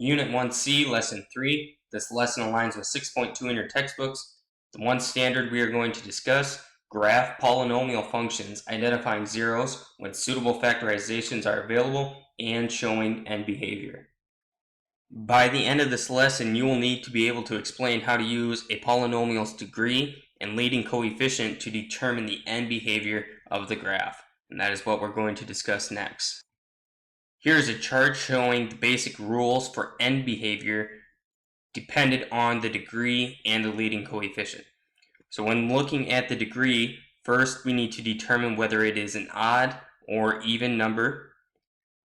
Unit 1C, Lesson 3. This lesson aligns with 6.2 in your textbooks. The one standard we are going to discuss, graph polynomial functions identifying zeros when suitable factorizations are available and showing end behavior. By the end of this lesson, you will need to be able to explain how to use a polynomial's degree and leading coefficient to determine the end behavior of the graph. And that is what we're going to discuss next. Here is a chart showing the basic rules for end behavior dependent on the degree and the leading coefficient. So when looking at the degree, first we need to determine whether it is an odd or even number.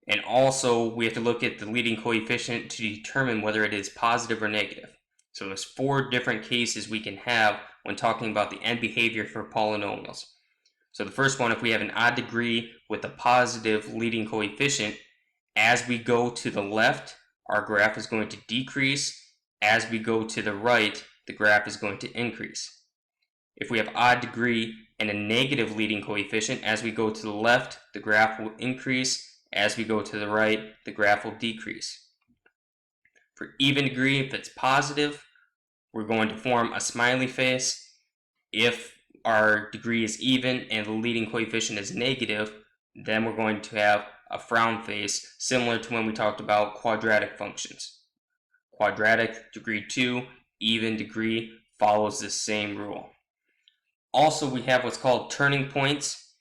And also we have to look at the leading coefficient to determine whether it is positive or negative. So there's 4 different cases we can have when talking about the end behavior for polynomials. So the first one, if we have an odd degree with a positive leading coefficient, as we go to the left, our graph is going to decrease. As we go to the right, the graph is going to increase. If we have odd degree and a negative leading coefficient, as we go to the left, the graph will increase. As we go to the right, the graph will decrease. For even degree, if it's positive, we're going to form a smiley face. If our degree is even and the leading coefficient is negative, then we're going to have a frown face, similar to when we talked about quadratic functions. Quadratic, degree 2, even degree follows the same rule. Also, we have what's called turning points.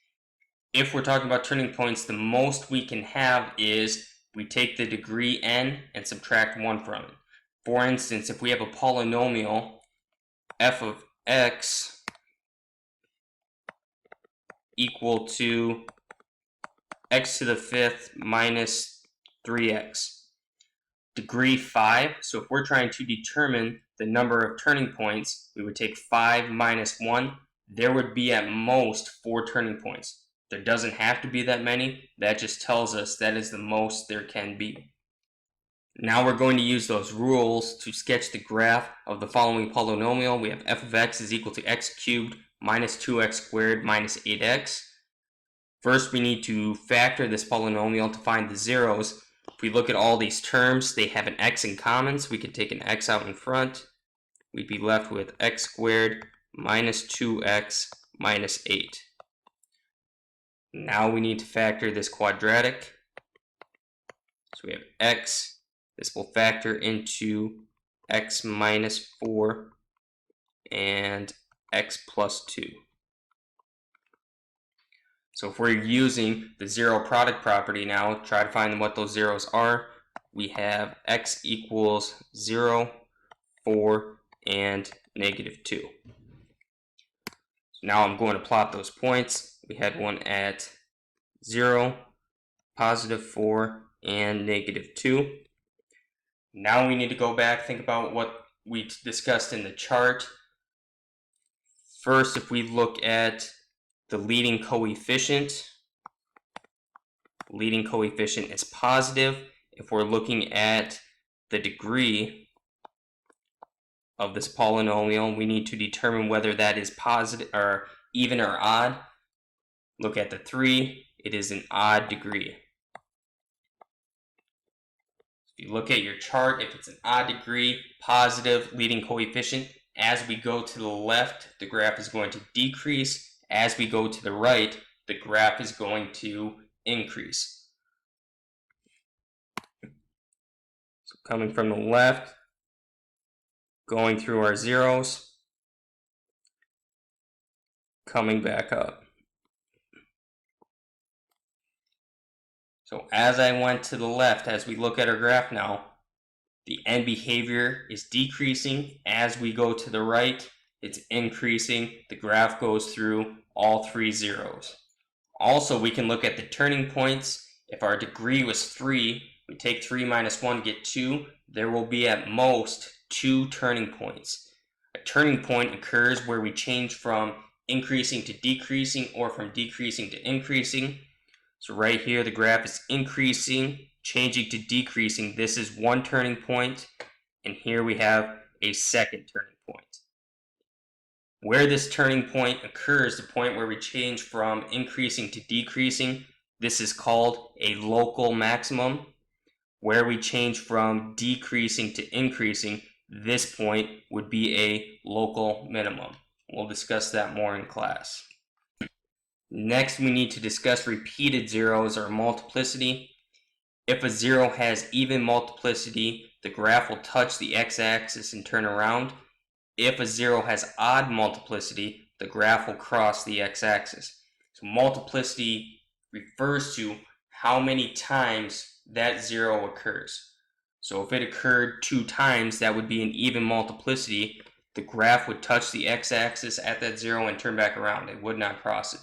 If we're talking about turning points, the most we can have is we take the degree n and subtract 1 from it. For instance, if we have a polynomial f of x equal to x to the 5th minus 3x, degree 5, so if we're trying to determine the number of turning points, we would take 5 minus 1. There would be at most 4 turning points. There doesn't have to be that many. That just tells us that is the most there can be. Now we're going to use those rules to sketch the graph of the following polynomial. We have f of x is equal to x cubed minus 2x squared minus 8x. First, we need to factor this polynomial to find the zeros. If we look at all these terms, they have an x in common, so we could take an x out in front. We'd be left with x squared minus 2x minus 8. Now we need to factor this quadratic. So we have x. This will factor into x minus 4 and x plus 2. So if we're using the zero product property now, try to find what those zeros are. We have x equals 0, 4, and negative 2. So now I'm going to plot those points. We had one at 0, positive 4, and negative 2. Now we need to go back, think about what we discussed in the chart. First, if we look at the leading coefficient is positive. If we're looking at the degree of this polynomial, we need to determine whether that is positive or even or odd. Look at the 3, it is an odd degree. If you look at your chart, if it's an odd degree, positive leading coefficient, as we go to the left, the graph is going to decrease. As we go to the right, the graph is going to increase. So coming from the left, going through our zeros, coming back up. So as I went to the left, as we look at our graph now, the end behavior is decreasing. As we go to the right, it's increasing. The graph goes through all 3 zeros. Also, we can look at the turning points. If our degree was 3, we take 3 minus 1, get 2. There will be at most 2 turning points. A turning point occurs where we change from increasing to decreasing or from decreasing to increasing. So right here, the graph is increasing, changing to decreasing. This is 1 turning point, and here we have a second turning point. Where this turning point occurs, the point where we change from increasing to decreasing, this is called a local maximum. Where we change from decreasing to increasing, this point would be a local minimum. We'll discuss that more in class. Next, we need to discuss repeated zeros or multiplicity. If a zero has even multiplicity, the graph will touch the x-axis and turn around. If a zero has odd multiplicity, the graph will cross the x-axis. So multiplicity refers to how many times that zero occurs. So if it occurred 2 times, that would be an even multiplicity. The graph would touch the x-axis at that zero and turn back around. It would not cross it.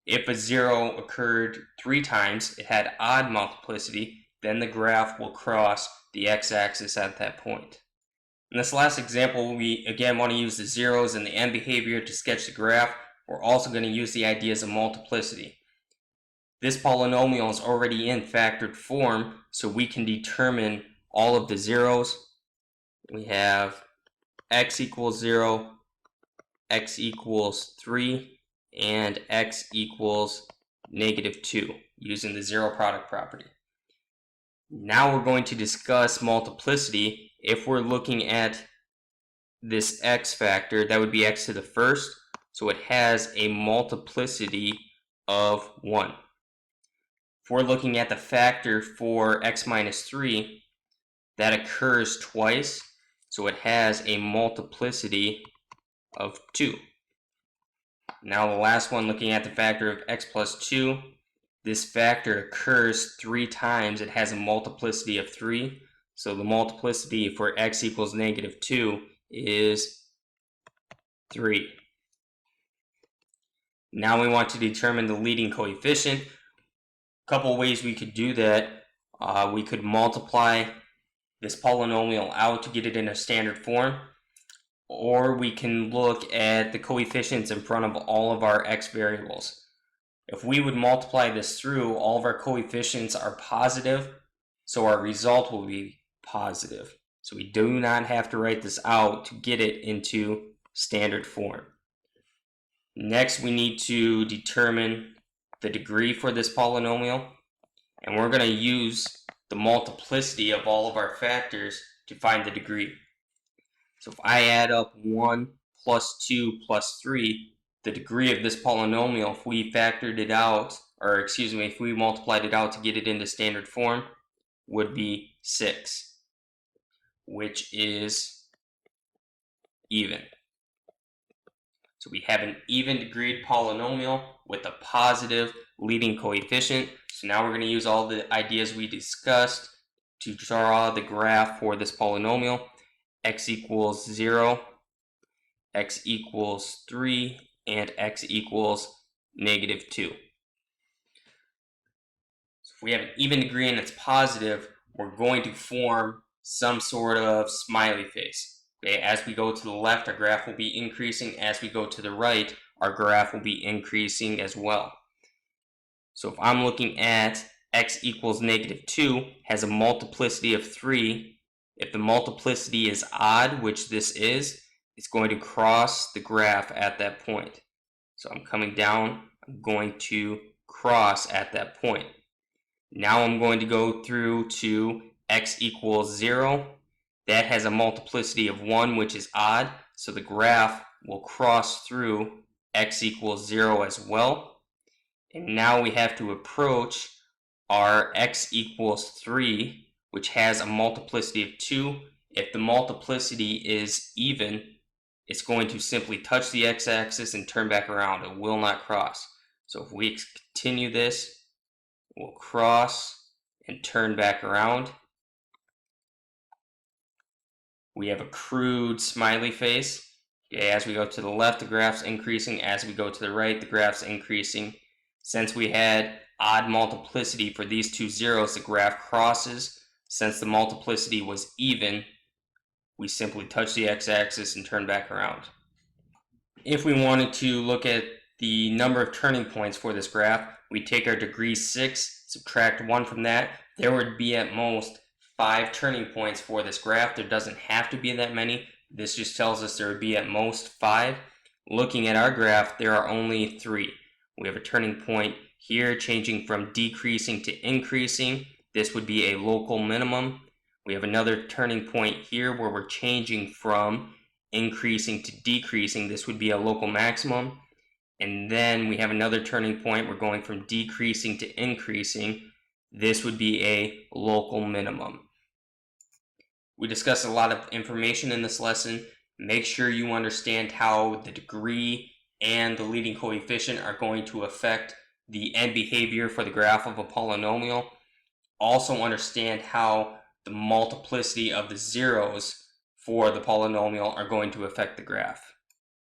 If a zero occurred 3 times, it had odd multiplicity, then the graph will cross the x-axis at that point. In this last example, we again want to use the zeros and the end behavior to sketch the graph. We're also going to use the ideas of multiplicity. This polynomial is already in factored form, so we can determine all of the zeros. We have x equals 0, x equals 3, and x equals -2 using the zero product property. Now we're going to discuss multiplicity. If we're looking at this x factor, that would be x to the first, so it has a multiplicity of 1. If we're looking at the factor for x minus 3, that occurs twice, so it has a multiplicity of 2. Now the last one, looking at the factor of x plus 2, this factor occurs 3 times. It has a multiplicity of 3, so the multiplicity for x equals -2 is 3. Now we want to determine the leading coefficient. A couple ways we could do that. We could multiply this polynomial out to get it in a standard form, or we can look at the coefficients in front of all of our x variables. If we would multiply this through, all of our coefficients are positive, so our result will be positive. So we do not have to write this out to get it into standard form. Next, we need to determine the degree for this polynomial, and we're going to use the multiplicity of all of our factors to find the degree. So if I add up 1 plus 2 plus 3, the degree of this polynomial, if we factored it out, or excuse me, if we multiplied it out to get it into standard form, would be 6, which is even. So we have an even degreed polynomial with a positive leading coefficient. So now we're going to use all the ideas we discussed to draw the graph for this polynomial. X equals 0, x equals 3, and x equals -2. So if we have an even degree and it's positive, we're going to form some sort of smiley face. Okay, as we go to the left, our graph will be increasing. As we go to the right, our graph will be increasing as well. So if I'm looking at x equals -2, has a multiplicity of 3. If the multiplicity is odd, which this is, it's going to cross the graph at that point. So I'm coming down, I'm going to cross at that point. Now I'm going to go through to x equals 0. That has a multiplicity of 1, which is odd, so the graph will cross through x equals 0 as well. And now we have to approach our x equals 3, which has a multiplicity of 2. If the multiplicity is even, it's going to simply touch the x-axis and turn back around. It will not cross. So if we continue this, we'll cross and turn back around. We have a crude smiley face. Okay, as we go to the left, the graph's increasing. As we go to the right, the graph's increasing. Since we had odd multiplicity for these two zeros, the graph crosses. Since the multiplicity was even, we simply touch the x-axis and turn back around. If we wanted to look at the number of turning points for this graph, we take our degree 6, subtract 1 from that. There would be at most 5 turning points for this graph. There doesn't have to be that many. This just tells us there would be at most 5. Looking at our graph, there are only 3. We have a turning point here changing from decreasing to increasing. This would be a local minimum. We have another turning point here where we're changing from increasing to decreasing. This would be a local maximum. And then we have another turning point. We're going from decreasing to increasing. This would be a local minimum. We discussed a lot of information in this lesson. Make sure you understand how the degree and the leading coefficient are going to affect the end behavior for the graph of a polynomial. Also understand how the multiplicity of the zeros for the polynomial are going to affect the graph.